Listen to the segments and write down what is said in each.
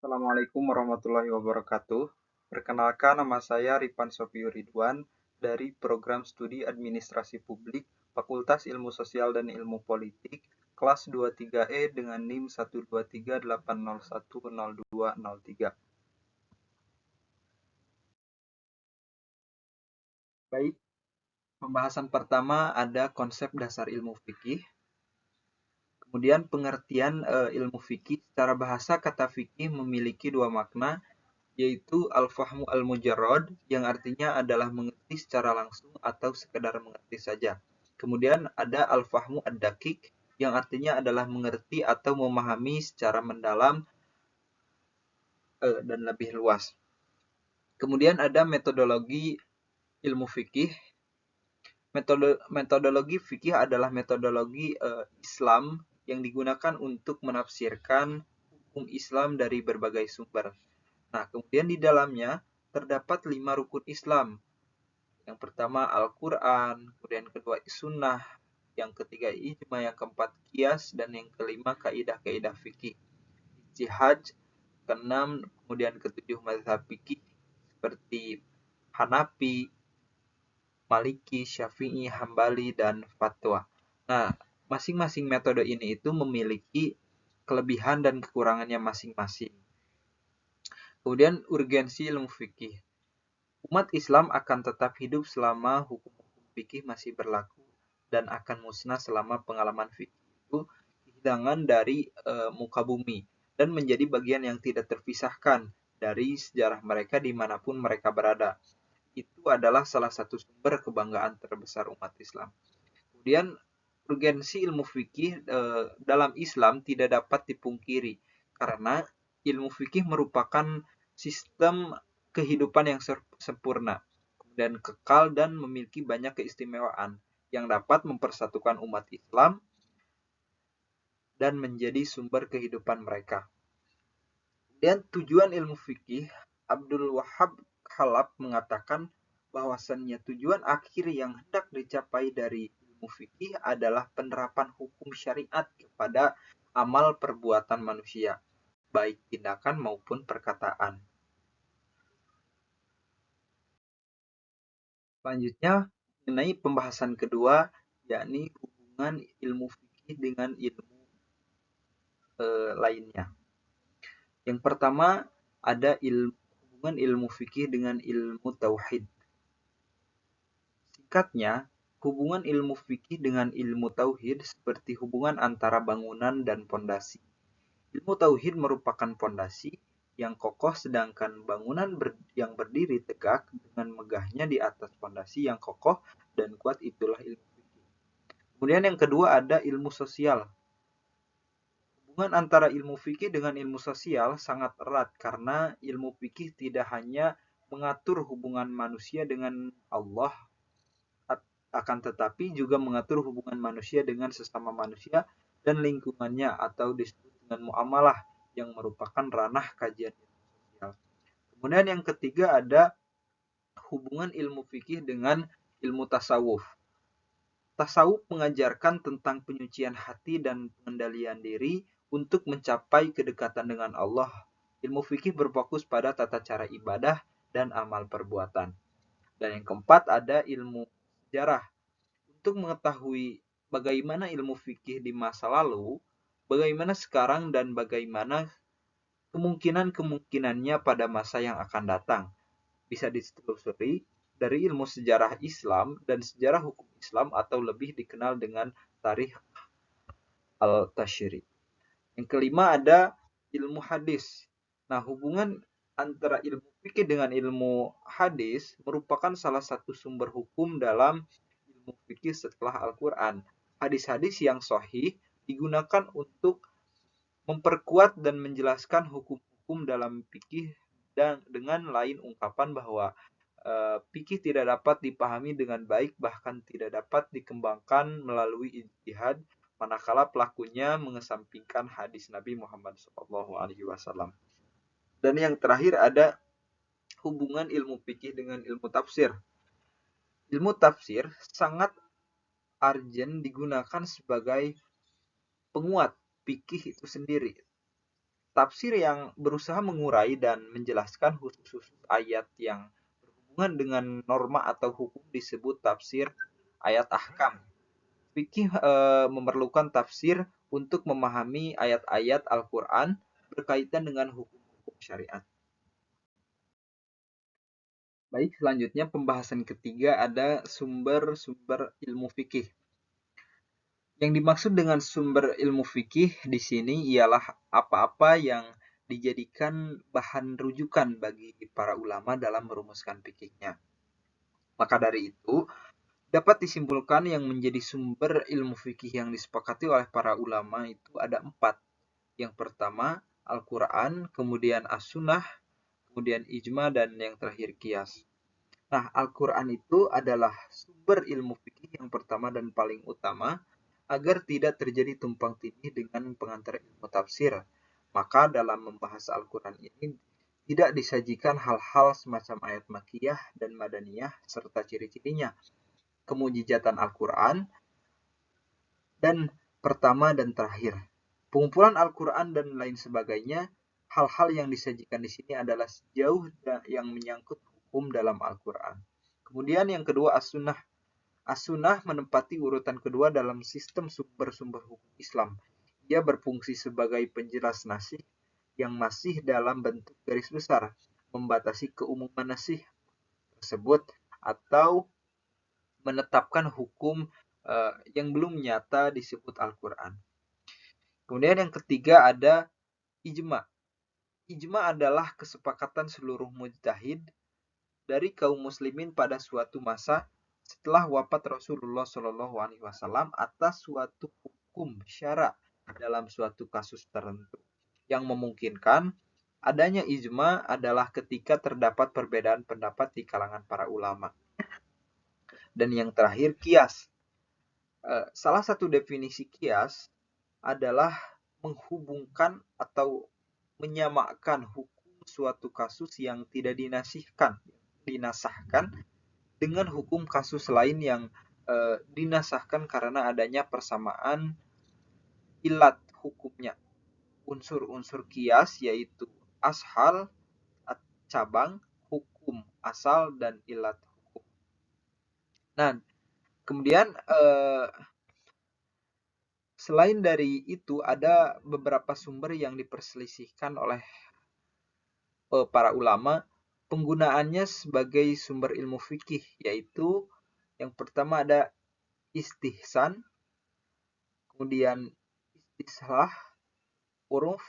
Assalamualaikum warahmatullahi wabarakatuh. Perkenalkan, nama saya Ripan Sofiu Ridwan dari Program Studi Administrasi Publik, Fakultas Ilmu Sosial dan Ilmu Politik, kelas 23E dengan NIM 12380100203. Baik, pembahasan pertama ada konsep dasar ilmu fikih. Kemudian pengertian ilmu fikih. Secara bahasa, kata fikih memiliki dua makna, yaitu al-fahmu al-mujarrad yang artinya adalah mengerti secara langsung atau sekedar mengerti saja. Kemudian ada al-fahmu ad-daqiq yang artinya adalah mengerti atau memahami secara mendalam dan lebih luas. Kemudian ada metodologi ilmu fikih. Metodologi fikih adalah metodologi Islam yang digunakan untuk menafsirkan hukum Islam dari berbagai sumber. Nah, kemudian di dalamnya terdapat 5 rukun Islam. Yang pertama Al-Quran, kemudian kedua Sunnah, yang ketiga Ijma, yang keempat Qiyas, dan yang kelima kaidah-kaidah fikih. Ijtihad, keenam, kemudian ketujuh mazhab fikih seperti Hanafi, Maliki, Syafi'i, Hambali, dan Fatwa. Nah, masing-masing metode ini itu memiliki kelebihan dan kekurangannya masing-masing. Kemudian urgensi ilmu fikih. Umat Islam akan tetap hidup selama hukum-hukum fikih masih berlaku dan akan musnah selama pengalaman fikih itu kehilangan dari muka bumi dan menjadi bagian yang tidak terpisahkan dari sejarah mereka dimanapun mereka berada. Itu adalah salah satu sumber kebanggaan terbesar umat Islam. Kemudian urgensi ilmu fikih dalam Islam tidak dapat dipungkiri karena ilmu fikih merupakan sistem kehidupan yang sempurna dan kekal dan memiliki banyak keistimewaan yang dapat mempersatukan umat Islam dan menjadi sumber kehidupan mereka. Dan tujuan ilmu fikih, Abdul Wahab Khalaf mengatakan bahwasannya tujuan akhir yang hendak dicapai dari ilmu fikih adalah penerapan hukum syariat kepada amal perbuatan manusia, baik tindakan maupun perkataan. Selanjutnya, mengenai pembahasan kedua, yakni hubungan ilmu fikih dengan ilmu lainnya. Yang pertama, ada hubungan ilmu fikih dengan ilmu tauhid. Singkatnya, hubungan ilmu fikih dengan ilmu tauhid seperti hubungan antara bangunan dan pondasi. Ilmu tauhid merupakan pondasi yang kokoh, sedangkan bangunan yang berdiri tegak dengan megahnya di atas pondasi yang kokoh dan kuat itulah ilmu fikih. Kemudian yang kedua ada ilmu sosial. Hubungan antara ilmu fikih dengan ilmu sosial sangat erat karena ilmu fikih tidak hanya mengatur hubungan manusia dengan Allah, akan tetapi juga mengatur hubungan manusia dengan sesama manusia dan lingkungannya atau disebut dengan muamalah yang merupakan ranah kajian ilmu sosial. Kemudian yang ketiga ada hubungan ilmu fikih dengan ilmu tasawuf. Tasawuf mengajarkan tentang penyucian hati dan pengendalian diri untuk mencapai kedekatan dengan Allah. Ilmu fikih berfokus pada tata cara ibadah dan amal perbuatan. Dan yang keempat ada ilmu sejarah. Untuk mengetahui bagaimana ilmu fikih di masa lalu, bagaimana sekarang, dan bagaimana kemungkinan-kemungkinannya pada masa yang akan datang. Bisa ditelusuri dari ilmu sejarah Islam dan sejarah hukum Islam atau lebih dikenal dengan tarikh al-tashri'. Yang kelima ada ilmu hadis. Nah, hubungan antara ilmu fikih dengan ilmu hadis merupakan salah satu sumber hukum dalam ilmu fikih setelah Al-Quran. Hadis-hadis yang sahih digunakan untuk memperkuat dan menjelaskan hukum-hukum dalam fikih dan dengan lain ungkapan bahwa fikih tidak dapat dipahami dengan baik bahkan tidak dapat dikembangkan melalui ijtihad manakala pelakunya mengesampingkan hadis Nabi Muhammad SAW. Dan yang terakhir ada hubungan ilmu fikih dengan ilmu tafsir. Ilmu tafsir sangat digunakan sebagai penguat fikih itu sendiri. tafsir yang berusaha mengurai dan menjelaskan khusus-khusus ayat yang berhubungan dengan norma atau hukum disebut tafsir ayat ahkam. Fikih memerlukan tafsir untuk memahami ayat-ayat Al-Quran berkaitan dengan hukum-hukum syariat. Baik, selanjutnya pembahasan ketiga ada sumber-sumber ilmu fikih. Yang dimaksud dengan sumber ilmu fikih di sini ialah apa-apa yang dijadikan bahan rujukan bagi para ulama dalam merumuskan fikihnya. Maka dari itu, dapat disimpulkan yang menjadi sumber ilmu fikih yang disepakati oleh para ulama itu ada 4. Yang pertama, Al-Quran, kemudian As-Sunnah, kemudian Ijma, dan yang terakhir Qiyas. Nah, Al-Quran itu adalah sumber ilmu fikih yang pertama dan paling utama agar tidak terjadi tumpang tindih dengan pengantar ilmu tafsir. Maka dalam membahas Al-Quran ini tidak disajikan hal-hal semacam ayat makiyah dan madaniyah serta ciri-cirinya, kemujizatan Al-Quran, dan pertama dan terakhir. Pengumpulan Al-Quran dan lain sebagainya, hal-hal yang disajikan di sini adalah sejauh yang menyangkut hukum dalam Al-Quran. Kemudian yang kedua, As-Sunnah. As-Sunnah menempati urutan kedua dalam sistem sumber-sumber hukum Islam. Ia berfungsi sebagai penjelas nasih yang masih dalam bentuk garis besar, membatasi keumuman nasih tersebut atau menetapkan hukum yang belum nyata disebut Al-Quran. Kemudian yang ketiga ada ijma. Ijma adalah kesepakatan seluruh mujtahid dari kaum muslimin pada suatu masa setelah wafat Rasulullah Shallallahu Alaihi Wasallam atas suatu hukum syara dalam suatu kasus tertentu. Yang memungkinkan adanya ijma adalah ketika terdapat perbedaan pendapat di kalangan para ulama. Dan yang terakhir, qiyas. Salah satu definisi qiyas adalah menghubungkan atau menyamakan hukum suatu kasus yang tidak dinasahkan dengan hukum kasus lain yang dinasahkan karena adanya persamaan ilat hukumnya. Unsur-unsur qiyas yaitu ashal, cabang, hukum, asal, dan ilat hukum. Nah, kemudian selain dari itu ada beberapa sumber yang diperselisihkan oleh para ulama penggunaannya sebagai sumber ilmu fikih, yaitu yang pertama ada istihsan, kemudian istislah, uruf,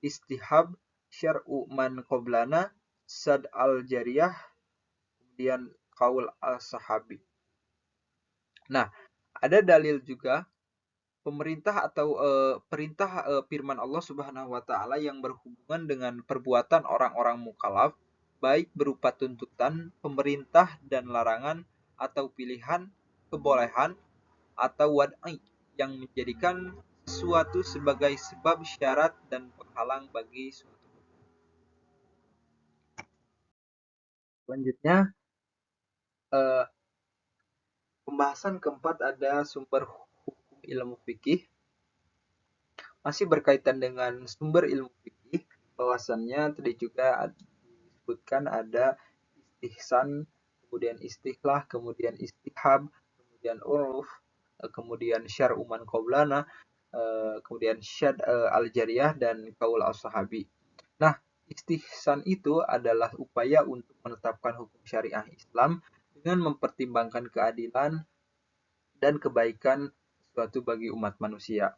istihab, syar'u man qoblana, sad al-jariyah, kemudian qaul al-sahabi. Nah, ada dalil juga pemerintah atau perintah firman Allah Subhanahu wa taala yang berhubungan dengan perbuatan orang-orang mukallaf, baik berupa tuntutan, pemerintah dan larangan atau pilihan, kebolehan atau wad'i yang menjadikan sesuatu sebagai sebab syarat dan penghalang bagi suatu. Selanjutnya pembahasan keempat ada sumber hukum ilmu fikih. Masih berkaitan dengan sumber ilmu fikih, bahwasannya tadi juga disebutkan ada istihsan, kemudian istihlah, kemudian istihab, kemudian uruf, kemudian syar'u man qoblana, kemudian syad al-jariyah, dan qaul as-sahabi. Nah, istihsan itu adalah upaya untuk menetapkan hukum syariah Islam dengan mempertimbangkan keadilan dan kebaikan suatu bagi umat manusia.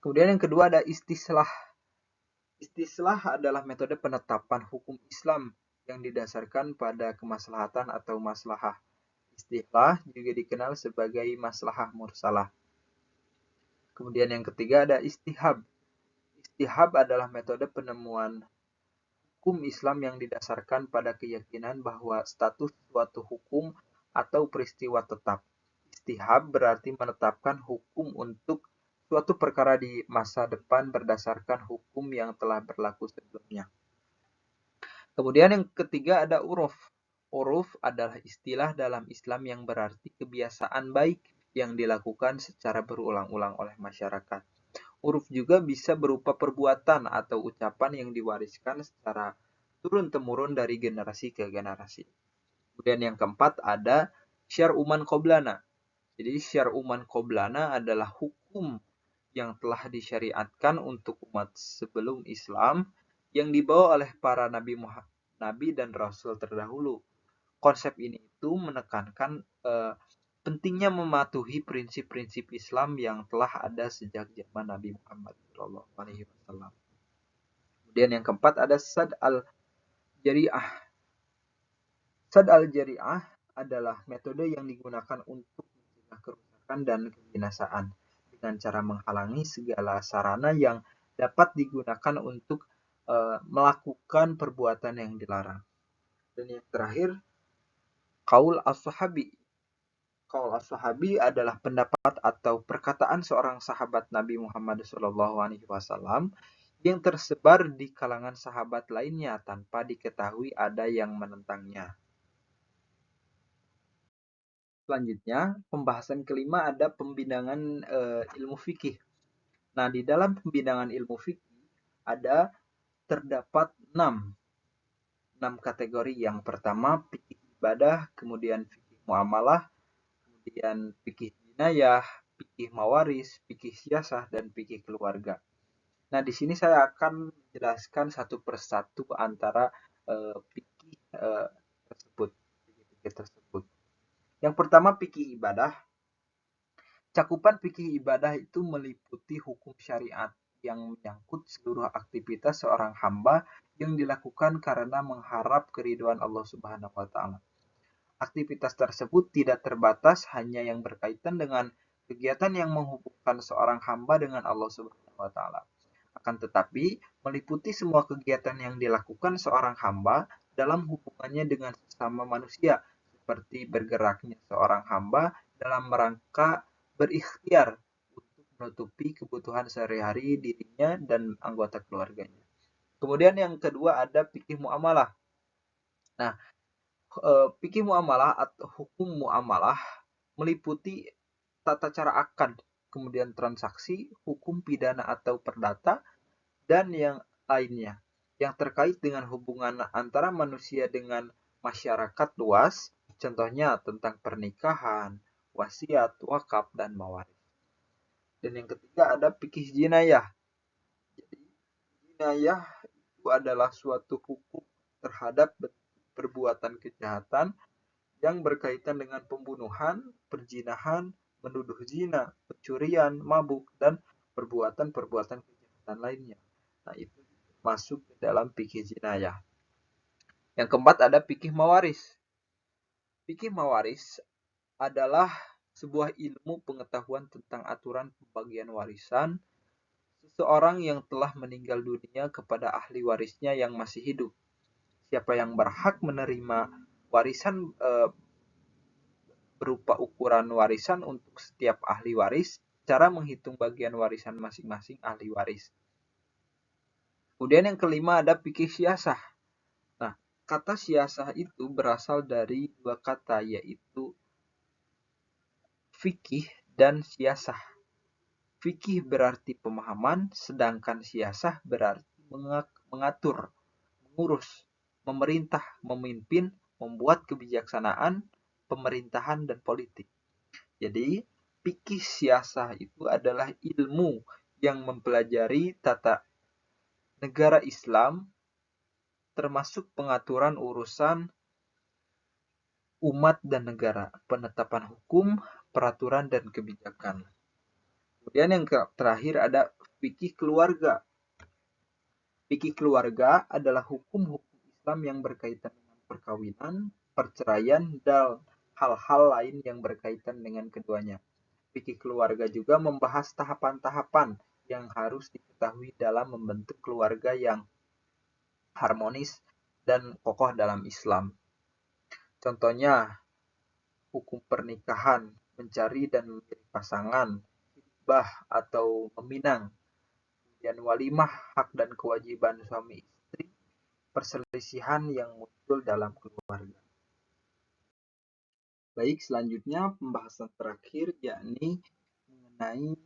Kemudian yang kedua ada istislah. Istislah adalah metode penetapan hukum Islam yang didasarkan pada kemaslahatan atau maslahah. Istislah juga dikenal sebagai maslahah mursalah. Kemudian yang ketiga ada istihab. Istihab adalah metode penemuan hukum Islam yang didasarkan pada keyakinan bahwa status suatu hukum atau peristiwa tetap. Istihab berarti menetapkan hukum untuk suatu perkara di masa depan berdasarkan hukum yang telah berlaku sebelumnya. Kemudian yang ketiga ada uruf. Uruf adalah istilah dalam Islam yang berarti kebiasaan baik yang dilakukan secara berulang-ulang oleh masyarakat. Uruf juga bisa berupa perbuatan atau ucapan yang diwariskan secara turun-temurun dari generasi ke generasi. Kemudian yang keempat ada syar'uman qoblana. Jadi syar'uman qoblana adalah hukum yang telah disyariatkan untuk umat sebelum Islam yang dibawa oleh para nabi dan rasul terdahulu. Konsep ini itu menekankan pentingnya mematuhi prinsip-prinsip Islam yang telah ada sejak zaman Nabi Muhammad SAW. Kemudian yang keempat ada sad al-jari'ah. Sad al-jari'ah adalah metode yang digunakan untuk mencegah kerusakan dan kebinasaan dengan cara menghalangi segala sarana yang dapat digunakan untuk melakukan perbuatan yang dilarang. Dan yang terakhir, qaul as-sahabi. Qaul as-sahabi adalah pendapat atau perkataan seorang sahabat Nabi Muhammad SAW yang tersebar di kalangan sahabat lainnya tanpa diketahui ada yang menentangnya. Selanjutnya, pembahasan kelima ada pembidangan ilmu fikih. Nah, di dalam pembidangan ilmu fikih terdapat 6 kategori. Yang pertama, fikih ibadah, kemudian fikih muamalah, kemudian fikih jinayah, fikih mawaris, fikih siasah, dan fikih keluarga. Nah, di sini saya akan menjelaskan satu persatu antara fikih tersebut. Yang pertama, fikih ibadah. Cakupan fikih ibadah itu meliputi hukum syariat yang menyangkut seluruh aktivitas seorang hamba yang dilakukan karena mengharap keridhaan Allah Subhanahu wa taala. Aktivitas tersebut tidak terbatas hanya yang berkaitan dengan kegiatan yang menghubungkan seorang hamba dengan Allah Subhanahu wa taala. Akan tetapi, meliputi semua kegiatan yang dilakukan seorang hamba dalam hubungannya dengan sesama manusia, seperti bergeraknya seorang hamba dalam rangka berikhtiar untuk menutupi kebutuhan sehari-hari dirinya dan anggota keluarganya. Kemudian yang kedua ada fikih muamalah. Nah, fikih muamalah atau hukum muamalah meliputi tata cara akad, kemudian transaksi, hukum pidana atau perdata, dan yang lainnya yang terkait dengan hubungan antara manusia dengan masyarakat luas, contohnya tentang pernikahan, wasiat, wakaf, dan mawaris. Dan yang ketiga ada fikih jinayah. Jadi, jinayah itu adalah suatu hukum terhadap perbuatan kejahatan yang berkaitan dengan pembunuhan, perzinahan, menuduh zina, pencurian, mabuk, dan perbuatan-perbuatan kejahatan lainnya. Nah, itu masuk ke dalam fikih jinayah. Yang keempat ada fikih mawaris. Fikih mawaris adalah sebuah ilmu pengetahuan tentang aturan pembagian warisan seseorang yang telah meninggal dunia kepada ahli warisnya yang masih hidup. Siapa yang berhak menerima warisan berupa ukuran warisan untuk setiap ahli waris, cara menghitung bagian warisan masing-masing ahli waris. Kemudian yang kelima ada fikih siasah. Nah, kata siasah itu berasal dari dua kata, yaitu fikih dan siasah. Fikih berarti pemahaman, sedangkan siasah berarti mengatur, mengurus, memerintah, memimpin, membuat kebijaksanaan, pemerintahan, dan politik. Jadi, fikih siasah itu adalah ilmu yang mempelajari tata negara Islam, termasuk pengaturan urusan umat dan negara, penetapan hukum, peraturan, dan kebijakan. Kemudian yang terakhir ada fikih keluarga. Fikih keluarga adalah hukum-hukum Islam yang berkaitan dengan perkawinan, perceraian, dan hal-hal lain yang berkaitan dengan keduanya. Fikih keluarga juga membahas tahapan-tahapan yang harus diketahui dalam membentuk keluarga yang harmonis dan kokoh dalam Islam. Contohnya, hukum pernikahan, mencari dan memilih pasangan, hibah atau meminang, kemudian walimah, hak dan kewajiban suami istri, perselisihan yang muncul dalam keluarga. Baik, selanjutnya pembahasan terakhir yakni mengenai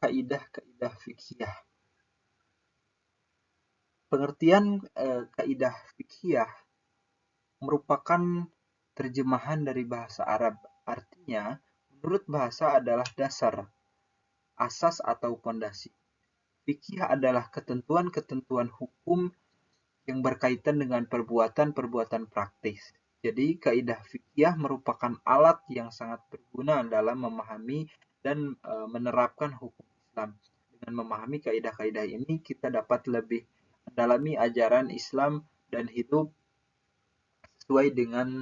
kaidah-kaidah kaidah fiqhiyah. Pengertian kaidah fiqhiyah merupakan terjemahan dari bahasa Arab. Artinya, menurut bahasa adalah dasar, asas atau pondasi. Fikih adalah ketentuan-ketentuan hukum yang berkaitan dengan perbuatan-perbuatan praktis. Jadi, kaidah fikih merupakan alat yang sangat berguna dalam memahami dan menerapkan hukum Islam. Dengan memahami kaidah-kaidah ini, kita dapat lebih mendalami ajaran Islam dan hidup sesuai dengan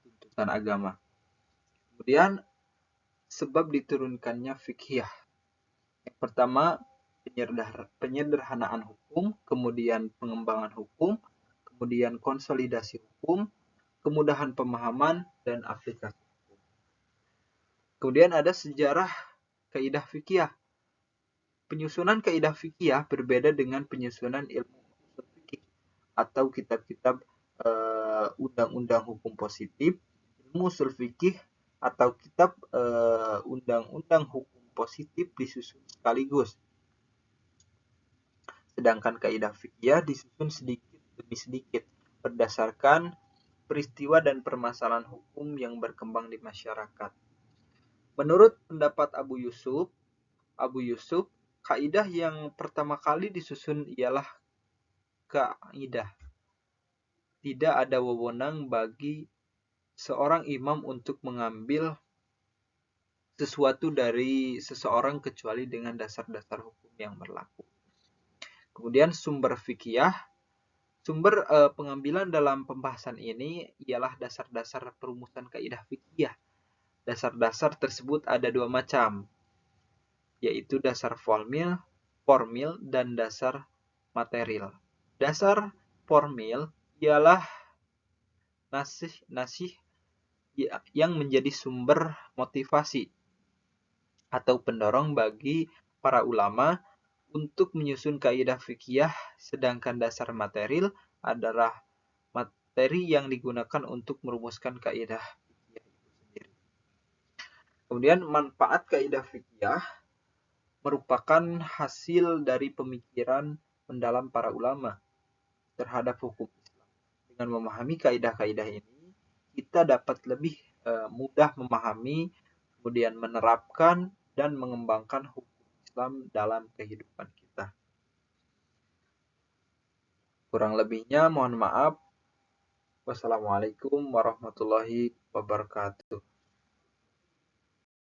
tuntutan agama. Kemudian, sebab diturunkannya fikih. Yang pertama, penyederhanaan hukum, kemudian pengembangan hukum, kemudian konsolidasi hukum, kemudahan pemahaman, dan aplikasi hukum. Kemudian ada sejarah kaidah fikih. Penyusunan kaidah fikih berbeda dengan penyusunan ilmu usul fikih atau kitab-kitab undang-undang hukum positif. Ilmu usul fikih atau kitab undang-undang hukum positif disusun sekaligus. Sedangkan kaidah fikih disusun sedikit demi sedikit berdasarkan peristiwa dan permasalahan hukum yang berkembang di masyarakat. Menurut pendapat Abu Yusuf, kaidah yang pertama kali disusun ialah kaidah. Tidak ada wewenang bagi seorang imam untuk mengambil sesuatu dari seseorang kecuali dengan dasar-dasar hukum yang berlaku. Kemudian sumber fikih. Sumber pengambilan dalam pembahasan ini ialah dasar-dasar perumusan kaidah fikih. Dasar-dasar tersebut ada dua macam, yaitu dasar formil dan dasar material. Dasar formil ialah nasih yang menjadi sumber motivasi atau pendorong bagi para ulama untuk menyusun kaidah fikih, sedangkan dasar material adalah materi yang digunakan untuk merumuskan kaidah fikih itu sendiri. Kemudian manfaat kaidah fikih merupakan hasil dari pemikiran mendalam para ulama terhadap hukum Islam. Dengan memahami kaidah-kaidah ini, kita dapat lebih mudah memahami, kemudian menerapkan dan mengembangkan hukum Islam dalam kehidupan kita. Kurang lebihnya mohon maaf. Wassalamualaikum warahmatullahi wabarakatuh.